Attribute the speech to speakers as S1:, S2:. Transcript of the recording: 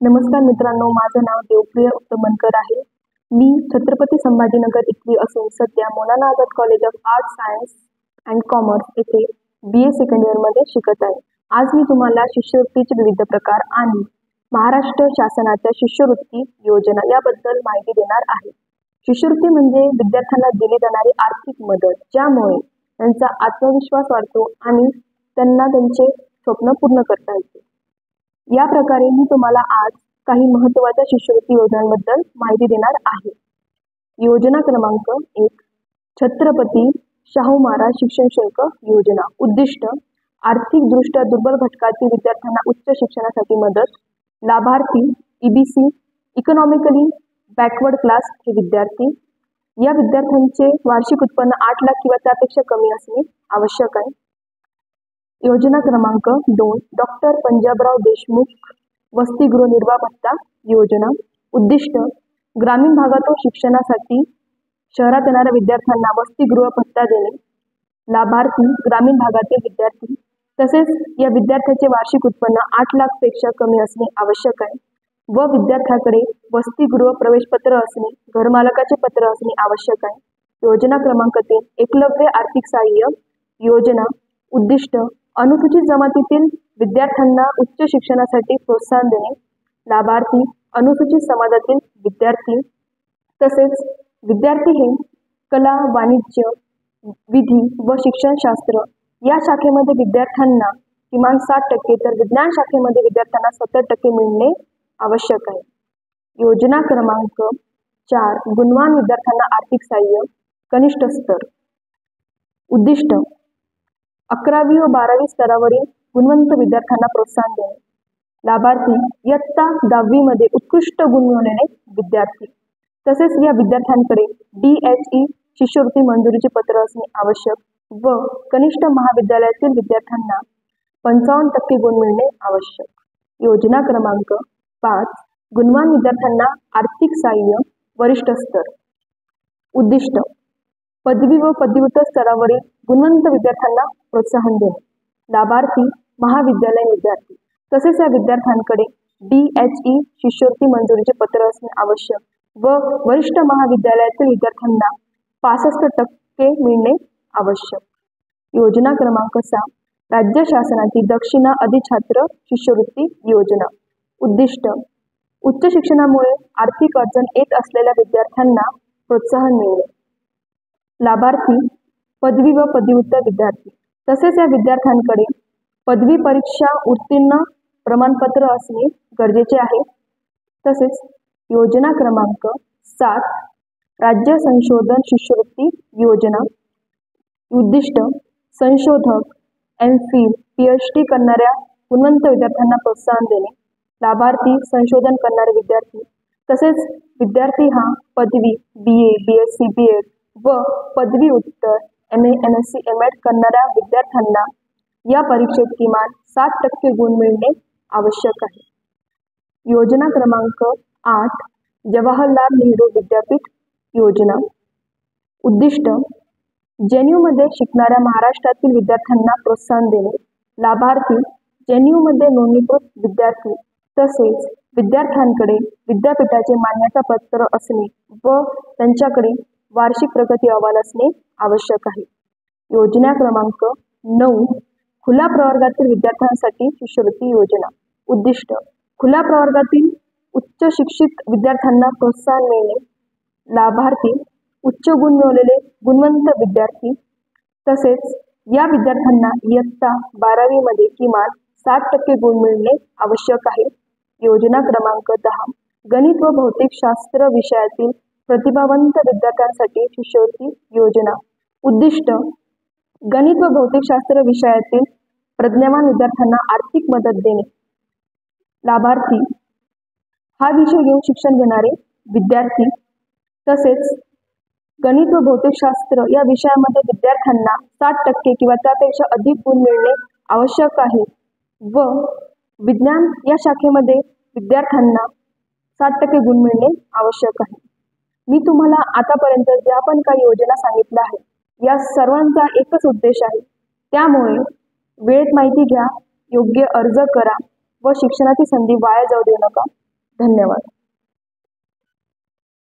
S1: नमस्कार मित्रांनो, माझं नाव देवप्रिय उत्तमनकर आहे. मी छत्रपती संभाजीनगर इथली असून सध्या Maulana Azad College of Arts, Science and Commerce येथे BA सेकंड इयरमध्ये शिकत आहे. आज मी तुम्हाला शिष्यवृत्तीचे विविध प्रकार आणि महाराष्ट्र शासनाच्या शिष्यवृत्ती योजना याबद्दल माहिती देणार आहे. शिष्यवृत्ती म्हणजे विद्यार्थ्यांना दिली जाणारी आर्थिक मदत, ज्यामुळे त्यांचा आत्मविश्वास वाढतो आणि त्यांना त्यांचे स्वप्न पूर्ण करता येते. या प्रकारे मी तुम्हाला आज काही महत्त्वाच्या शिष्यवृत्ती योजनांबद्दल माहिती देणार आहे. योजना क्रमांक 1, छत्रपती शाहू महाराज शिक्षण शुल्क योजना. उद्दिष्ट: आर्थिकदृष्ट्या दुर्बल घटकातील विद्यार्थ्यांना उच्च शिक्षणासाठी मदत. लाभार्थी: EBC इकॉनॉमिकली बॅकवर्ड क्लास हे विद्यार्थी. या विद्यार्थ्यांचे वार्षिक उत्पन्न 8 लाख किंवा त्यापेक्षा कमी असणे आवश्यक आहे. योजना क्रमांक 2, डॉक्टर पंजाबराव देशमुख वसतिगृह निर्वाह भत्ता योजना. उद्दिष्ट: ग्रामीण भागातून शिक्षणासाठी शहरात येणाऱ्या विद्यार्थ्यांना वसतिगृह भत्ता देणे. लाभार्थी: ग्रामीण भागातील विद्यार्थी. तसेच या विद्यार्थ्याचे वार्षिक उत्पन्न 8 लाख पेक्षा कमी असणे आवश्यक आहे व विद्यार्थ्याकडे वसतिगृह प्रवेशपत्र असणे, घरमालकाचे पत्र असणे आवश्यक आहे. योजना क्रमांक 3, एकलव्य आर्थिक सहाय्य योजना. उद्दिष्ट: अनुसूचित जमातीतील विद्यार्थ्यांना उच्च शिक्षणासाठी प्रोत्साहन देणे. लाभार्थी: अनुसूचित समाजातील विद्यार्थी. तसेच विद्यार्थी हे कला, वाणिज्य, विधी व शिक्षणशास्त्र या शाखेमध्ये विद्यार्थ्यांना किमान 60% तर विज्ञान शाखेमध्ये विद्यार्थ्यांना 70% मिळणे आवश्यक आहे. योजना क्रमांक 4, गुणवान विद्यार्थ्यांना आर्थिक सहाय्य कनिष्ठ स्तर. उद्दिष्ट: 11वी व 12वी स्तरावरील गुणवंत विद्यार्थ्यांना प्रोत्साहन देणे. लाभार्थी: इयत्ता 10वी मध्ये उत्कृष्ट गुण मिळवलेले विद्यार्थी. तसेच या विद्यार्थ्यांकडे DHE शिष्यवृत्ती मंजुरीचे पत्र असणे आवश्यक व कनिष्ठ महाविद्यालयातील विद्यार्थ्यांना 55% गुण मिळणे आवश्यक. योजना क्रमांक 5, गुणवान विद्यार्थ्यांना आर्थिक सहाय्य वरिष्ठ स्तर. उद्दिष्ट: पदवी व पदव्युत्तर स्तरावरील गुणवंत विद्यार्थ्यांना प्रोत्साहन देणे. लाभार्थी: महाविद्यालयीन विद्यार्थी. तसेच या विद्यार्थ्यांकडे DHE शिष्यवृत्ती मंजुरीचे पत्र असणे आवश्यक व वरिष्ठ महाविद्यालयातील विद्यार्थ्यांना 65% मिळणे आवश्यक. योजना क्रमांक 6, राज्य शासनाची दक्षिणा अधिछात्र शिष्यवृत्ती योजना. उद्दिष्ट: उच्च शिक्षणामुळे आर्थिक अडचण येत असलेल्या विद्यार्थ्यांना प्रोत्साहन मिळणे. लाभार्थी: पदवी व पदव्युत्तर विद्यार्थी. तसेच या विद्यार्थ्यांकडे पदवी परीक्षा उत्तीर्ण प्रमाणपत्र असणे गरजेचे आहे. तसेच योजना क्रमांक 7, राज्य संशोधन शिष्यवृत्ती योजना. उद्दिष्ट: संशोधक, MPhil, PhD करणाऱ्या गुणवंत विद्यार्थ्यांना प्रोत्साहन देणे. लाभार्थी: संशोधन करणारे विद्यार्थी. तसेच विद्यार्थी हा पदवी, BA, BSc, BEd व पदवी उत्तर MA, MSc, MAd करणाऱ्या विद्यार्थ्यांना या परीक्षेत किमान 60% गुण मिळणे आवश्यक आहे. योजना क्रमांक 8, जवाहरलाल नेहरू विद्यापीठ योजना. उद्दिष्ट: JNUमध्ये शिकणाऱ्या महाराष्ट्रातील विद्यार्थ्यांना प्रोत्साहन देणे. लाभार्थी: JNUमध्ये नोंदणीकृत विद्यार्थी. तसेच विद्यार्थ्यांकडे विद्यापीठाचे मान्यता पत्र असणे व त्यांच्याकडे वार्षिक प्रगती अहवाल असणे आवश्यक आहे. योजना क्रमांक 9, खुल्या प्रवर्गातील विद्यार्थ्यांसाठी शिष्यवृत्ती योजना. उद्दिष्ट: खुल्या प्रवर्गातील उच्च शिक्षित विद्यार्थ्यांना प्रोत्साहन मिळणे. लाभार्थी: उच्च गुण मिळवलेले गुणवंत विद्यार्थी. तसेच या विद्यार्थ्यांना इयत्ता 12वी मध्ये किमान 60% गुण मिळणे आवश्यक आहे. योजना क्रमांक 10, गणित व भौतिकशास्त्र विषयातील प्रतिभावंत विद्यार्थ्यांसाठी शिष्यवृत्ती योजना. उद्दिष्ट: गणित व भौतिकशास्त्र विषयातील प्रज्ञावान विद्यार्थ्यांना आर्थिक मदत देणे. लाभार्थी: हा विषय घेऊन शिक्षण घेणारे विद्यार्थी. तसेच गणित व भौतिकशास्त्र या विषयामध्ये विद्यार्थ्यांना 60% किंवा त्यापेक्षा अधिक गुण मिळणे आवश्यक आहे व विज्ञान या शाखेमध्ये विद्यार्थ्यांना 60% गुण मिळणे आवश्यक आहे. मी तुम्हाला आतापर्यंत ज्या पण काही योजना सांगितल्या आहेत या सर्वांचा एकच उद्देश आहे. त्यामुळे वेळेत माहिती घ्या, योग्य अर्ज करा व शिक्षणाची संधी वाया जाऊ देऊ नका. धन्यवाद.